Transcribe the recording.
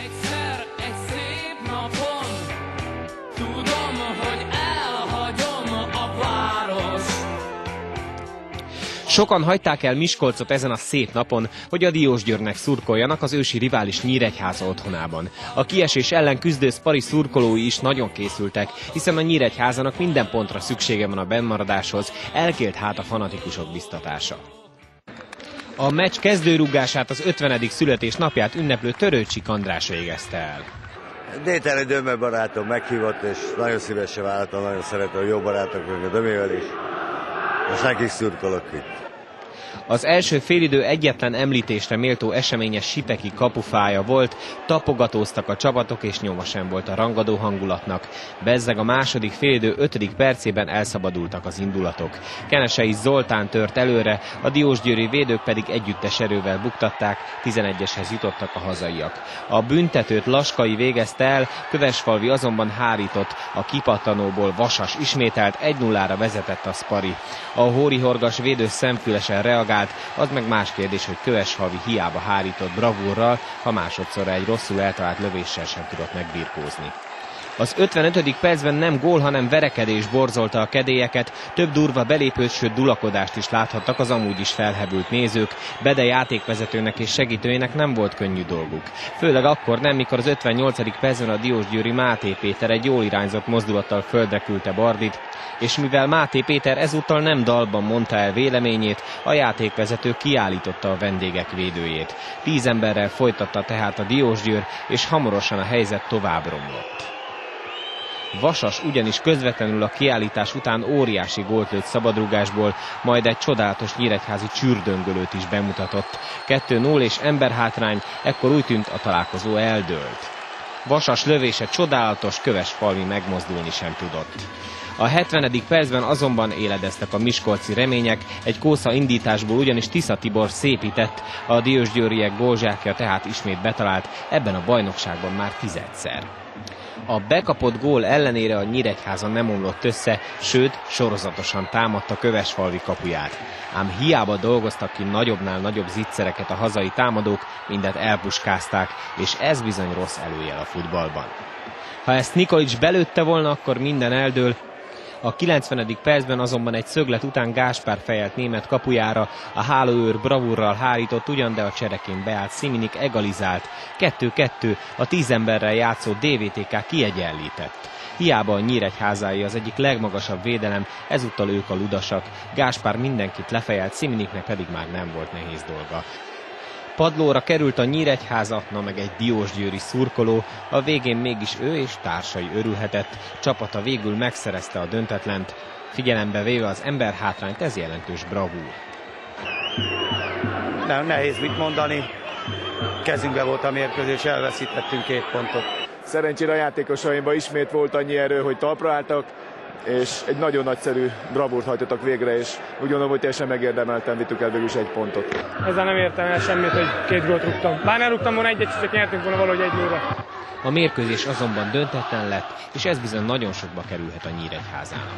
Egyszer egy szép napon tudom, hogy elhagyom a város. Sokan hagyták el Miskolcot ezen a szép napon, hogy a Diósgyőrnek szurkoljanak az ősi rivális Nyíregyháza otthonában. A kiesés ellen küzdő Spari szurkolói is nagyon készültek, hiszen a Nyíregyházának minden pontra szüksége van a bennmaradáshoz, elkélt hát a fanatikusok biztatása. A meccs kezdőrúgását az 50. születésnapját ünneplő Törőcsik András végezte el. Dételi Döme barátom meghívott, és nagyon szívesen vállaltam, nagyon szeretem, hogy jó barátok vagyok a Dömével is, és nekik szurkolok itt. Az első félidő egyetlen említésre méltó eseményes Sipeki kapufája volt, tapogatóztak a csapatok és nyoma sem volt a rangadó hangulatnak. Bezzeg a második félidő 5. percében elszabadultak az indulatok. Kenesei Zoltán tört előre, a diósgyőri védők pedig együttes erővel buktatták, 11-eshez jutottak a hazaiak. A büntetőt Laskai végezte el, Kövesfalvi azonban hárított, a kipattanóból Vasas ismételt, 1-0-ra vezetett a Spari. A hórihorgas védő szemfülesen reagált, az meg más kérdés, hogy Kövesfalvi hiába hárított bravúrral, ha másodszorra egy rosszul eltalált lövéssel sem tudott megbirkózni. Az 55. percben nem gól, hanem verekedés borzolta a kedélyeket, több durva belépőt, sőt dulakodást is láthattak az amúgy is felhevült nézők. Bede játékvezetőnek és segítőjének nem volt könnyű dolguk. Főleg akkor nem, mikor az 58. percben a diósgyőri Máté Péter egy jól irányzott mozdulattal földre küldte Bardit, és mivel Máté Péter ezúttal nem dalban mondta el véleményét, a játékvezető kiállította a vendégek védőjét. 10 emberrel folytatta tehát a Diósgyőr, és hamarosan a helyzet tovább romlott. Vasas ugyanis közvetlenül a kiállítás után óriási gólt lőtt szabadrugásból, majd egy csodálatos nyíregyházi csürdöngölőt is bemutatott. 2-0 és emberhátrány, ekkor úgy tűnt, a találkozó eldőlt. Vasas lövése csodálatos, Kövesfalvi megmozdulni sem tudott. A 70. percben azonban éledeztek a miskolci remények, egy kósza indításból ugyanis Tisza Tibor szépített, a diósgyőriek gólzsákja tehát ismét betalált, ebben a bajnokságban már 10-szer. A bekapott gól ellenére a Nyíregyháza nem omlott össze, sőt, sorozatosan támadta Kövesfalvi kapuját. Ám hiába dolgoztak ki nagyobbnál nagyobb zicsereket a hazai támadók, mindet elpuskázták, és ez bizony rossz előjel a futballban. Ha ezt Nikolics belőtte volna, akkor minden eldől. A 90. percben azonban egy szöglet után Gáspár fejelt német kapujára, a hálóőr bravúrral hárított ugyan, de a cserekén beállt Sziminik egalizált. 2-2, a 10 emberrel játszó DVTK kiegyenlített. Hiába a Nyíregyházái az egyik legmagasabb védelem, ezúttal ők a ludasak. Gáspár mindenkit lefejelt, Sziminiknek pedig már nem volt nehéz dolga. Padlóra került a Nyíregyháza, na meg egy diósgyőri szurkoló, a végén mégis ő és társai örülhetett, csapata végül megszerezte a döntetlent, figyelembe véve az emberhátrányt, ez jelentős bravúr. Nem nehéz mit mondani, kezünkbe volt a mérkőzés, elveszítettünk 2 pontot. Szerencsére a játékosaimban ismét volt annyi erő, hogy talpra álltak, és egy nagyon nagyszerű bravúrt hajtottak végre, és úgy gondolom, hogy teljesen megérdemelten vittük el végül is 1 pontot. Ezzel nem értem el semmit, hogy 2 gólt rúgtam. Bár nem rúgtam volna egyet, csak nyertünk volna valahogy 1-0-ra. A mérkőzés azonban döntetlen lett, és ez bizony nagyon sokba kerülhet a Nyíregyházának.